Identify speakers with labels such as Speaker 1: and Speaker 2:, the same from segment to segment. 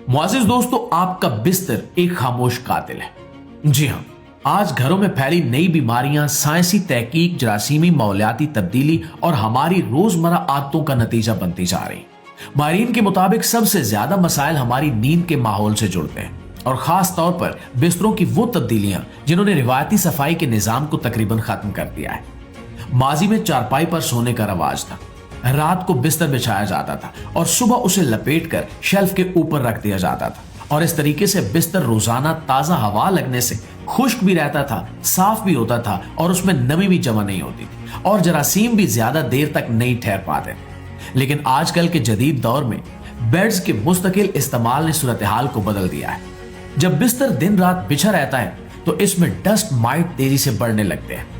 Speaker 1: मुआज़िज़ दोस्तों, आपका बिस्तर एक खामोश कातिल है। जी हां, आज घरों में फैली नई बीमारियां साइंसी तहकीक, जरासीमी माहौलियाती तब्दीली और हमारी रोजमर्रा आदतों का नतीजा बनती जा रही। माहिरीन के मुताबिक सबसे ज्यादा मसाइल हमारी नींद के माहौल से जुड़ते हैं और खास तौर पर बिस्तरों की वो तब्दीलियां जिन्होंने रिवायती सफाई के निजाम को तकरीबन खत्म कर दिया है। माजी में चारपाई पर सोने का रवाज था, रात को बिस्तर बिछाया जाता था और सुबह उसे लपेटकर शेल्फ के ऊपर रख दिया जाता था और इस तरीके से बिस्तर रोजाना ताजा हवा लगने से खुश्क भी रहता था, साफ भी होता था और उसमें नमी भी जमा नहीं होती थी और जरासीम भी ज्यादा देर तक नहीं ठहर पाते थे। लेकिन आजकल के जदीद दौर में बेड्स के मुस्तकिल इस्तेमाल ने सूरत हाल को बदल दिया है। जब बिस्तर दिन रात बिछा रहता है तो इसमें डस्ट माइट तेजी से बढ़ने लगते हैं।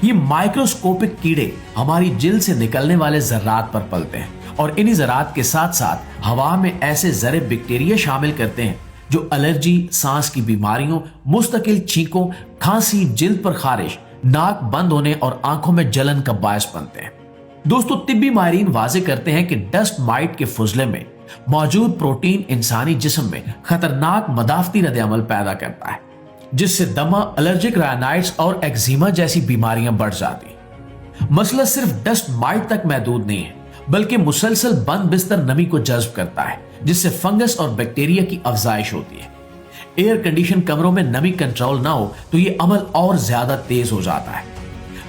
Speaker 1: ये माइक्रोस्कोपिक कीड़े हमारी जिल्द से निकलने वाले जर्रात पर पलते हैं और इन्हीं जर्रात के साथ साथ हवा में ऐसे जरे बैक्टीरिया शामिल करते हैं जो एलर्जी, सांस की बीमारियों, मुस्तकिल छींकों, खांसी, जिल्द पर खारिश, नाक बंद होने और आंखों में जलन का बायस बनते हैं। दोस्तों, तिब्बी माहिरीन वाजे करते हैं कि डस्ट माइट के फुजले में मौजूद प्रोटीन इंसानी जिस्म में खतरनाक मदाफती रद्द-ए-अमल पैदा करता है, जिससे दमा, एलर्जिक रायनाइटिस और एक्जिमा जैसी बीमारियां बढ़ जाती। मसला सिर्फ डस्ट माइट तक महदूद नहीं है, बल्कि मुसलसल बंद बिस्तर नमी को जज्ब करता है, जिससे फंगस और बैक्टीरिया की अफजाइश होती है। एयर कंडीशन कमरों में नमी कंट्रोल ना हो तो ये अमल और ज्यादा तेज हो जाता है।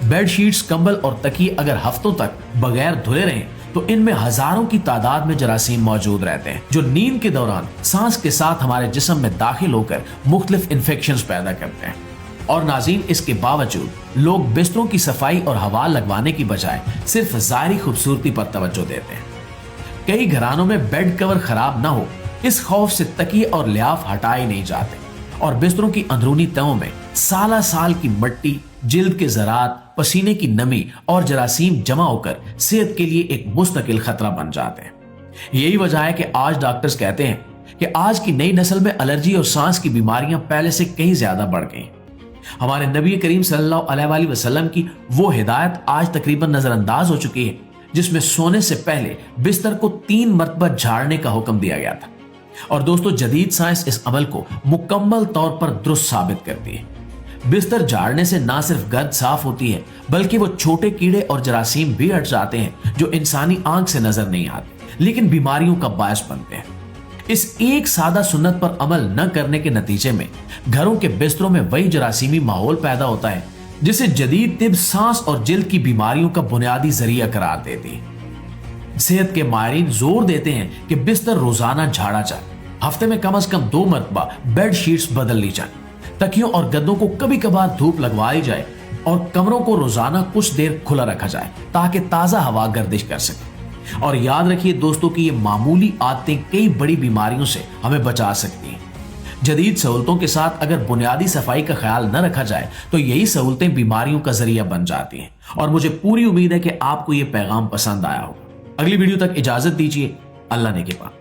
Speaker 1: बेड शीट्स, कंबल और तकिए अगर हफ्तों तक बगैर धुले रहें तो इनमें हजारों की तादाद में जरासीम मौजूद रहते हैं जो नींद के दौरान सांस के साथ हमारे जिस्म में दाखिल होकर मुख्तलिफ इन्फेक्शंस पैदा करते हैं। और नाज़रीन, इसके बावजूद लोग बिस्तरों की सफाई और हवा लगवाने की बजाय सिर्फ ज़ाहिरी खूबसूरती पर तवज्जो देते हैं। कई घरानों में बेड कवर खराब ना हो इस खौफ से तकिए और लियाफ हटाए नहीं जाते और बिस्तरों की अंदरूनी तहों में साला साल की मिट्टी, जिल्द के ज़रात, पसीने की नमी और जरासीम जमा होकर सेहत के लिए एक मुस्तकिल खतरा बन जाते हैं। यही वजह है कि आज डॉक्टर्स कहते हैं कि आज की नई नस्ल में एलर्जी और सांस की बीमारियां पहले से कहीं ज्यादा बढ़ गई। हमारे नबी करीम सल्लल्लाहु अलैहि वसल्लम की वो हिदायत आज तकरीबन नजरअंदाज हो चुकी है जिसमें सोने से पहले बिस्तर को 3 मरतबा झाड़ने का हुक्म दिया गया था। और दोस्तों, जदीद साइंस इस अमल को मुकम्मल तौर पर दुरुस्त साबित करती है। बिस्तर झाड़ने से ना सिर्फ गर्द साफ होती है बल्कि वो छोटे कीड़े और जरासीम भी हट जाते हैं जो इंसानी आंख से नजर नहीं आते लेकिन बीमारियों का बायस बनते हैं। इस एक सादा सुन्नत पर अमल न करने के नतीजे में घरों के बिस्तरों में वही जरासीमी माहौल पैदा होता है जिसे जदीद तिब सांस और जिल्द की बीमारियों का बुनियादी जरिया करार देती है। सेहत के माहिरीन जोर देते हैं कि बिस्तर रोजाना झाड़ा जाए, हफ्ते में कम से कम 2 मरतबा बेड शीट्स बदल ली जाए, तकियों और गद्दों को कभी कभार धूप लगवाई जाए और कमरों को रोजाना कुछ देर खुला रखा जाए ताकि ताजा हवा गर्दिश कर सके। और याद रखिए दोस्तों कि ये मामूली आदतें कई बड़ी बीमारियों से हमें बचा सकती हैं। जदीद सहूलतों के साथ अगर बुनियादी सफाई का ख्याल न रखा जाए तो यही सहूलतें बीमारियों का जरिया बन जाती हैं। और मुझे पूरी उम्मीद है कि आपको ये पैगाम पसंद आया होगा। अगली वीडियो तक इजाजत दीजिए। अल्लाह ने के पास।